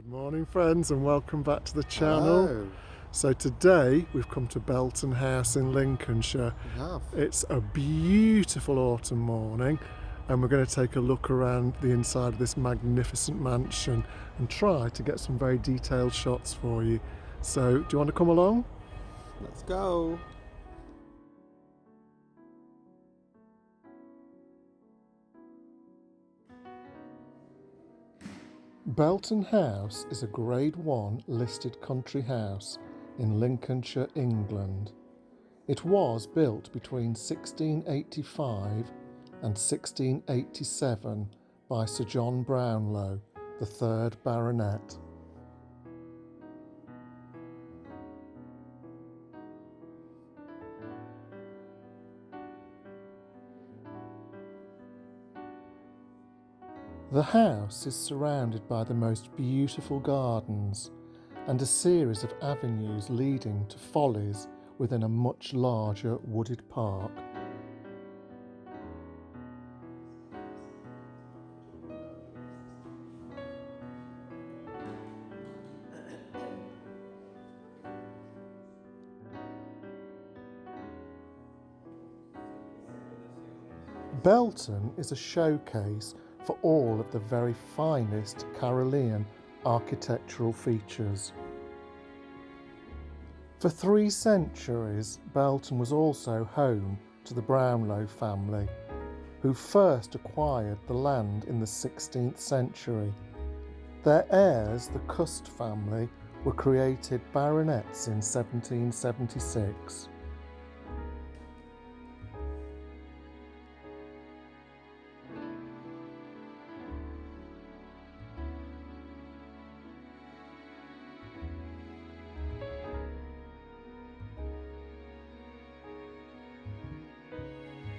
Good morning, friends, and welcome back to the channel. Hello. So today we've come to Belton House in Lincolnshire. We have. It's a beautiful autumn morning and we're going to take a look around the inside of this magnificent mansion and try to get some very detailed shots for you. So do you want to come along? Let's go. Belton House is a Grade 1 listed country house in Lincolnshire, England. It was built between 1685 and 1687 by Sir John Brownlow, the 3rd Baronet. The house is surrounded by the most beautiful gardens and a series of avenues leading to follies within a much larger wooded park. Belton is a showcase for all of the very finest Carolean architectural features. For 3 centuries, Belton was also home to the Brownlow family, who first acquired the land in the 16th century. Their heirs, the Cust family, were created baronets in 1776.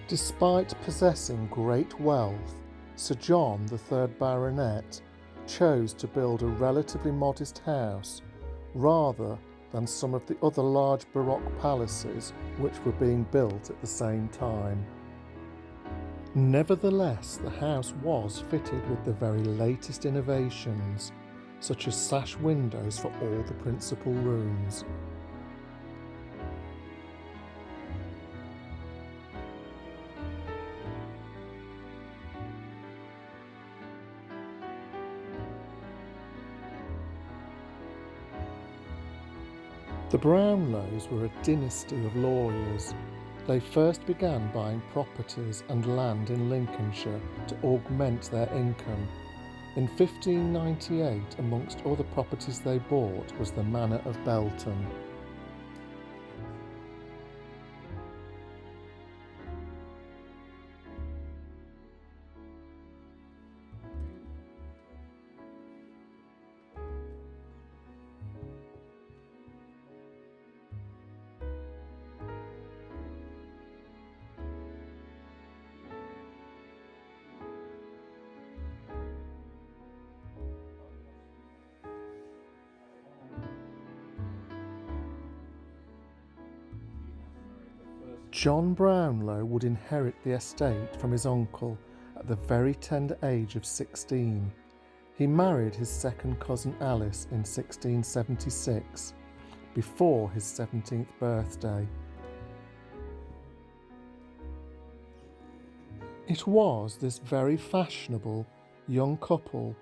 Despite possessing great wealth, Sir John, the 3rd Baronet, chose to build a relatively modest house rather than some of the other large Baroque palaces which were being built at the same time. Nevertheless, the house was fitted with the very latest innovations, such as sash windows for all the principal rooms. The Brownlows were a dynasty of lawyers. They first began buying properties and land in Lincolnshire to augment their income. In 1598, amongst other properties they bought was the Manor of Belton. John Brownlow would inherit the estate from his uncle at the very tender age of 16. He married his second cousin Alice in 1676, before his 17th birthday. It was this very fashionable young couple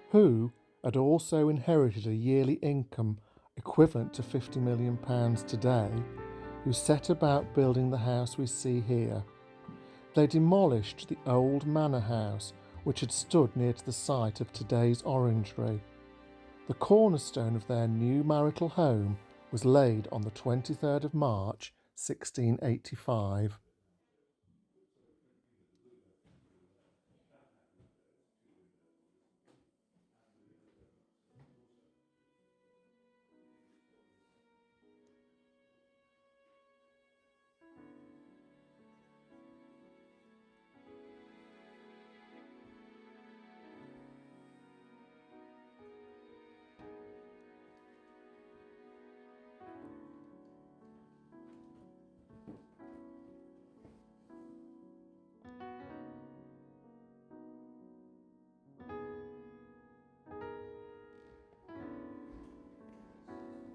who had also inherited a yearly income equivalent to £50 million today, who set about building the house we see here. They demolished the old manor house which had stood near to the site of today's orangery. The cornerstone of their new marital home was laid on the 23rd of March 1685.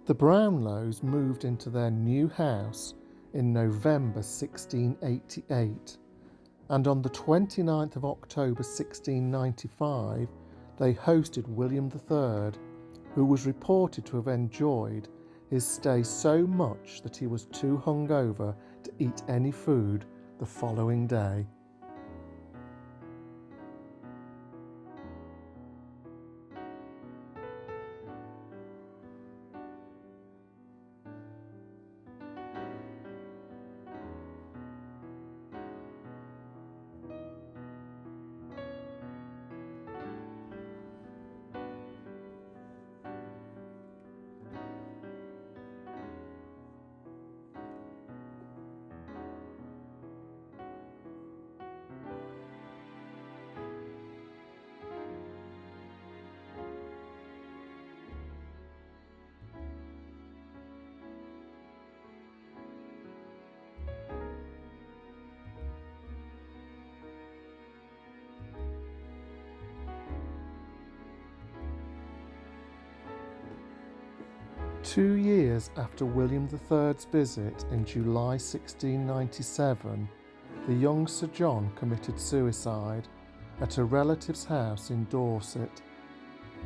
The Brownlows moved into their new house in November 1688, and on the 29th of October 1695 they hosted William III, who was reported to have enjoyed his stay so much that he was too hungover to eat any food the following day. Two years after William III's visit in July 1697, the young Sir John committed suicide at a relative's house in Dorset.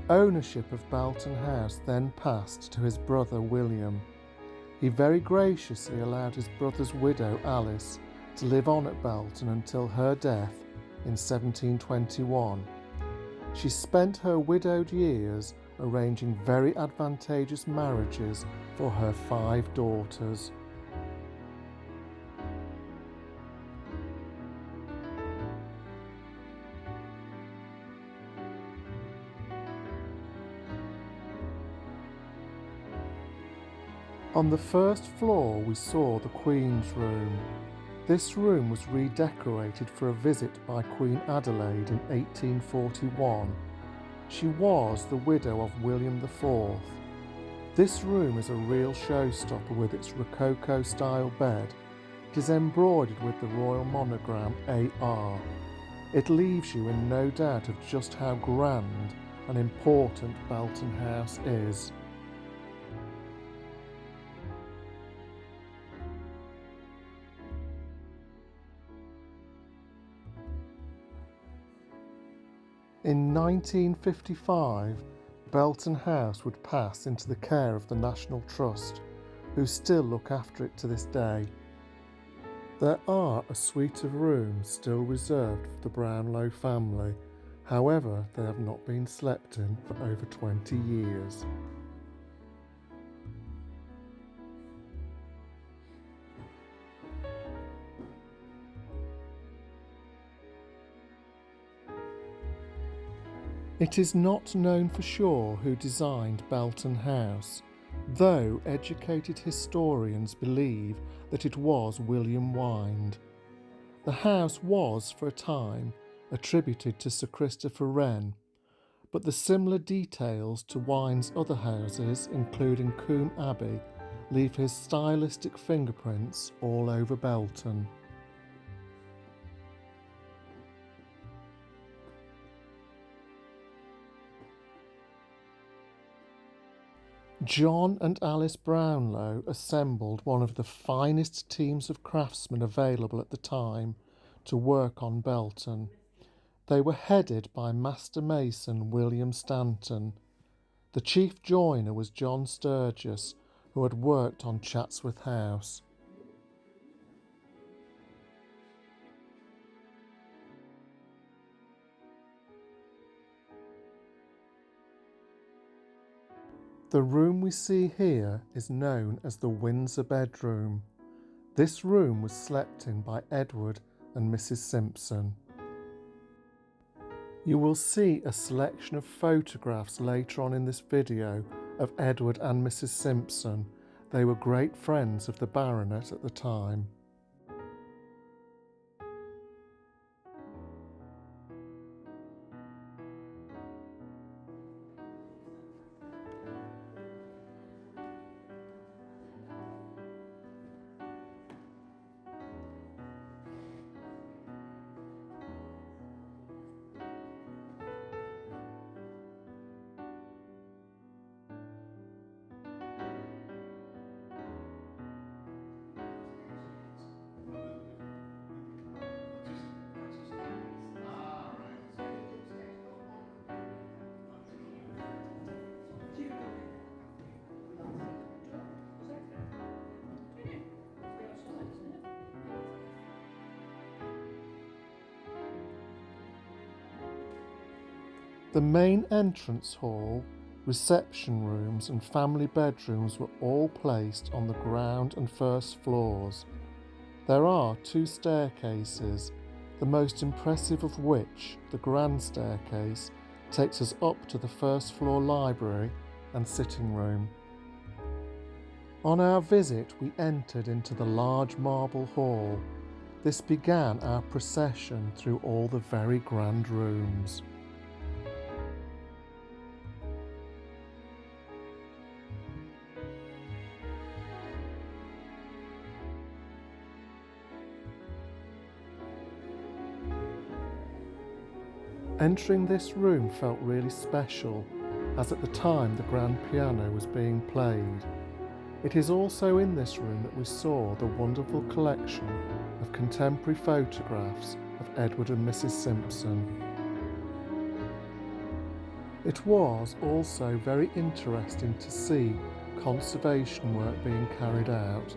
Ownership of Belton House then passed to his brother William. He very graciously allowed his brother's widow Alice to live on at Belton until her death in 1721. She spent her widowed years arranging very advantageous marriages for her 5 daughters. On the first floor we saw the Queen's room. This room was redecorated for a visit by Queen Adelaide in 1841. She was the widow of William IV. This room is a real showstopper with its Rococo-style bed. It is embroidered with the royal monogram AR. It leaves you in no doubt of just how grand and important Belton House is. In 1955, Belton House would pass into the care of the National Trust, who still look after it to this day. There are a suite of rooms still reserved for the Brownlow family, however they have not been slept in for over 20 years. It is not known for sure who designed Belton House, though educated historians believe that it was William Wynd. The house was, for a time, attributed to Sir Christopher Wren, but the similar details to Wynd's other houses, including Combe Abbey, leave his stylistic fingerprints all over Belton. John and Alice Brownlow assembled one of the finest teams of craftsmen available at the time to work on Belton. They were headed by Master Mason William Stanton. The chief joiner was John Sturgis, who had worked on Chatsworth House. The room we see here is known as the Windsor bedroom. This room was slept in by Edward and Mrs. Simpson. You will see a selection of photographs later on in this video of Edward and Mrs. Simpson. They were great friends of the Baronet at the time. The main entrance hall, reception rooms and family bedrooms were all placed on the ground and first floors. There are 2 staircases, the most impressive of which, the grand staircase, takes us up to the first floor library and sitting room. On our visit, we entered into the large marble hall. This began our procession through all the very grand rooms. Entering this room felt really special, as at the time the grand piano was being played. It is also in this room that we saw the wonderful collection of contemporary photographs of Edward and Mrs. Simpson. It was also very interesting to see conservation work being carried out.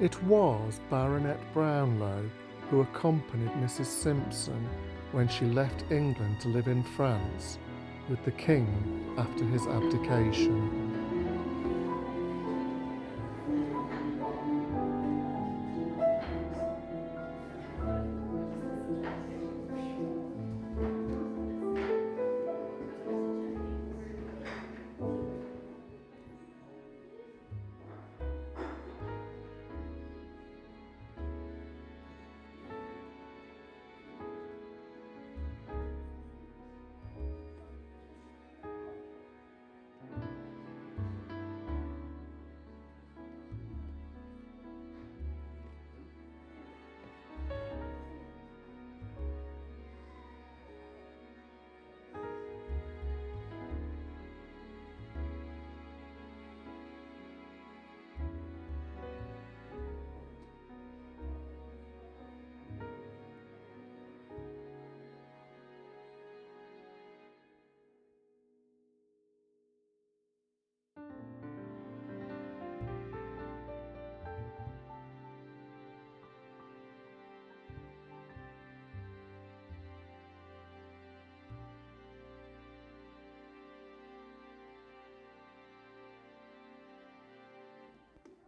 It was Baronet Brownlow who accompanied Mrs. Simpson when she left England to live in France with the King after his abdication.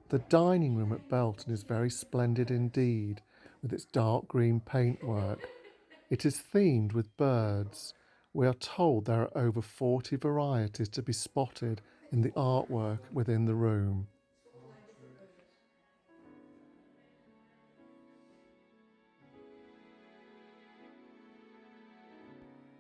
The dining room at Belton is very splendid indeed, with its dark green paintwork. It is themed with birds. We are told there are over 40 varieties to be spotted in the artwork within the room.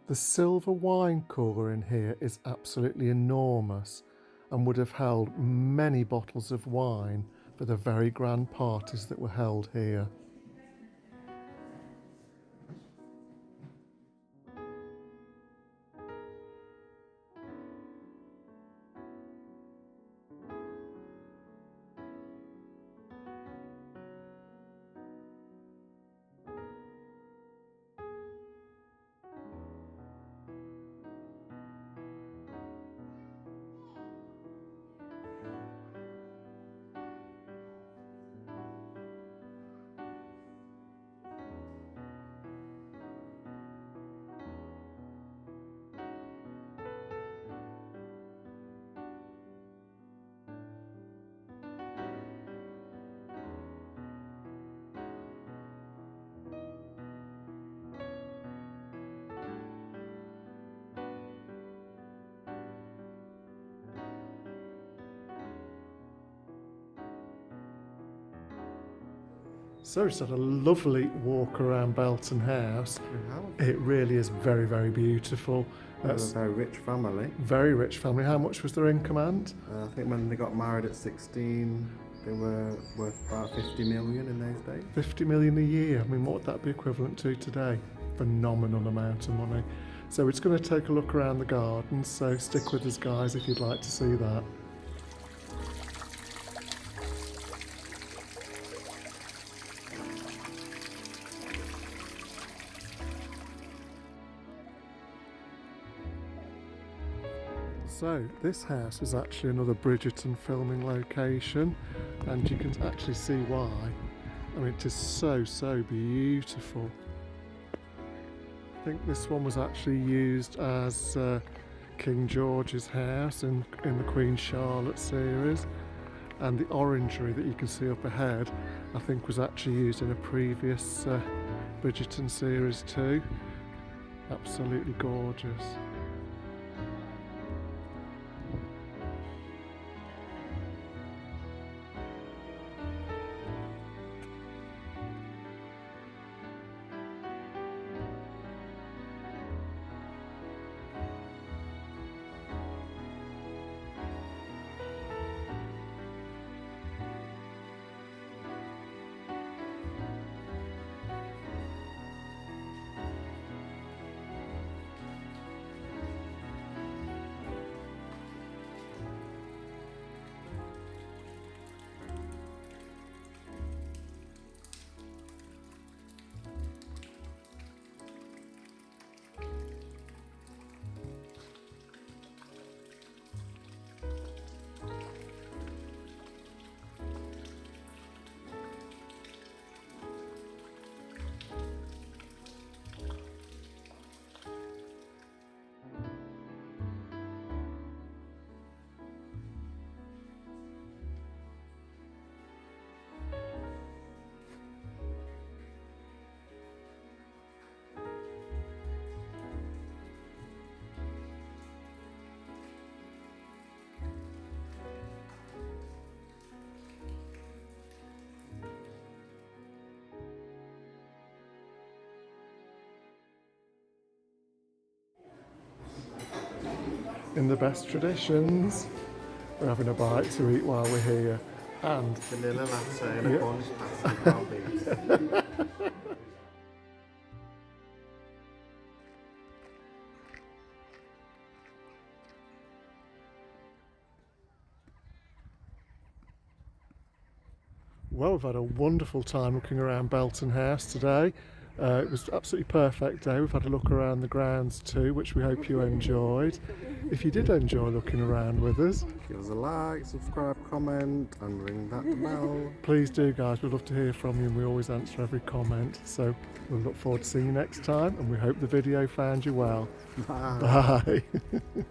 The silver wine cooler in here is absolutely enormous and would have held many bottles of wine for the very grand parties that were held here. So it's had a lovely walk around Belton House. It really is very, very beautiful. That's a very rich family. Very rich family. How much was their income, Ant? I think when they got married at 16, they were worth about 50 million in those days. 50 million a year. I mean, what would that be equivalent to today? Phenomenal amount of money. So we're just going to take a look around the garden, so stick with us guys if you'd like to see that. So this house is actually another Bridgerton filming location, and you can actually see why. I mean, it is so beautiful. I think this one was actually used as King George's house in the Queen Charlotte series, and the orangery that you can see up ahead I think was actually used in a previous Bridgerton series too. Absolutely gorgeous. In the best traditions, we're having a bite to eat while we're here, and Vanilla latte and a Cornish pasty. well, we've had a wonderful time looking around Belton House today. It was an absolutely perfect day. We've had a look around the grounds too, which we hope you enjoyed. If you did enjoy looking around with us, Give us a like, subscribe, comment, and ring that bell. please do, guys. We'd love to hear from you, and we always answer every comment. So we'll look forward to seeing you next time, and we hope the video found you well. Bye. Bye.